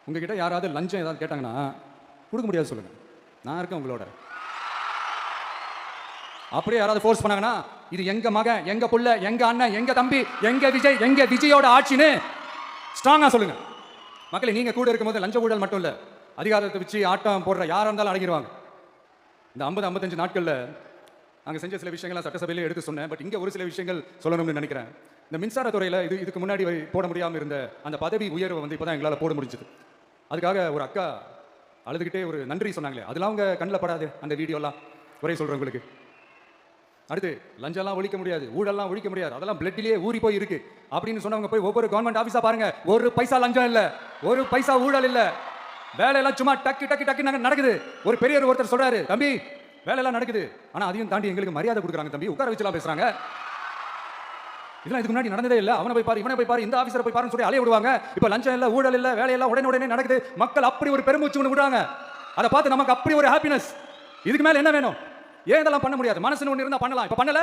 உங்ககிட்ட யாராவது லஞ்சம் ஏதாவது கேட்டாங்கன்னா கொடுக்க முடியாது சொல்லுங்க. நான் இருக்கேன் உங்களோட. அப்படியே யாராவது ஃபோர்ஸ் பண்ணாங்கன்னா இது எங்க மகன், எங்க புள்ள, எங்க அண்ணன், எங்க தம்பி, எங்க விஜய், எங்க விஜயோட ஆட்சின்னு ஸ்ட்ராங்கா சொல்லுங்க. மக்களே, நீங்க கூட இருக்கும்போது லஞ்ச ஊழல் மட்டும் இல்ல, அதிகாரத்தை வச்சு ஆட்டம் போடுற யாரா இருந்தாலும் அடங்கிடுவாங்க. இந்த 50-55 நாட்கள்ல நாங்கள் செஞ்ச சில விஷயங்கள் சட்டசபையிலே எடுத்து சொன்னேன். பட் இங்கே ஒரு சில விஷயங்கள் சொல்லணும்னு நினைக்கிறேன். இந்த மின்சாரத்துறையில் இதுக்கு முன்னாடி போட முடியாமல் இருந்த அந்த பதவி உயர்வை வந்து இப்போ தான் எங்களால் போட முடிஞ்சது. அதுக்காக ஒரு அக்கா அழுதுகிட்டே ஒரு நன்றி சொன்னாங்களே, அதெல்லாம் அவங்க கண்ணில் படாது அந்த வீடியோலாம். ஒரே சொல்கிறேன் உங்களுக்கு. அடுத்து லஞ்சம்லாம் ஒழிக்க முடியாது, ஊழல்லாம் ஒழிக்க முடியாது, அதெல்லாம் பிளட்டிலேயே ஊறி போய் இருக்கு அப்படின்னு சொன்னவங்க போய் ஒவ்வொரு கவர்மெண்ட் ஆஃபீஸா பாருங்க. ஒரு பைசா லஞ்சம் இல்லை, ஒரு பைசா ஊழல் இல்லை, வேலையெல்லாம் சும்மா டக்கு டக்கு டக்கு நடக்குது. ஒரு பெரியவர் ஒருத்தர் சொல்றாரு, தம்பி வேலையெல்லாம் நடக்குது, ஆனா அதையும் தாண்டி எங்களுக்கு மரியாதை கொடுக்குறாங்க தம்பி, உட்கார வச்சுலாம் பேசுறாங்க. இதெல்லாம் இதுக்கு முன்னாடி நடந்ததே இல்லை. அவனை போய் பாரு, இவனை போய் பாரு, இந்த ஆஃபீஸரை போய் பாருன்னு சொல்லி அலைய விடுவாங்க. இப்போ லஞ்சம் இல்லை, ஊழல் இல்லை, வேலையெல்லாம் உடனே நடக்குது. மக்கள் அப்படி ஒரு பெருமூச்சு ஒன்று விடுறாங்க. அதை பார்த்து நமக்கு அப்படி ஒரு ஹாப்பினஸ். இதுக்கு மேல என்ன வேணும்? ஏன் இதெல்லாம் பண்ண முடியாது? மனசுன்னு ஒன்று இருந்தா பண்ணலாம். இப்போ பண்ணல.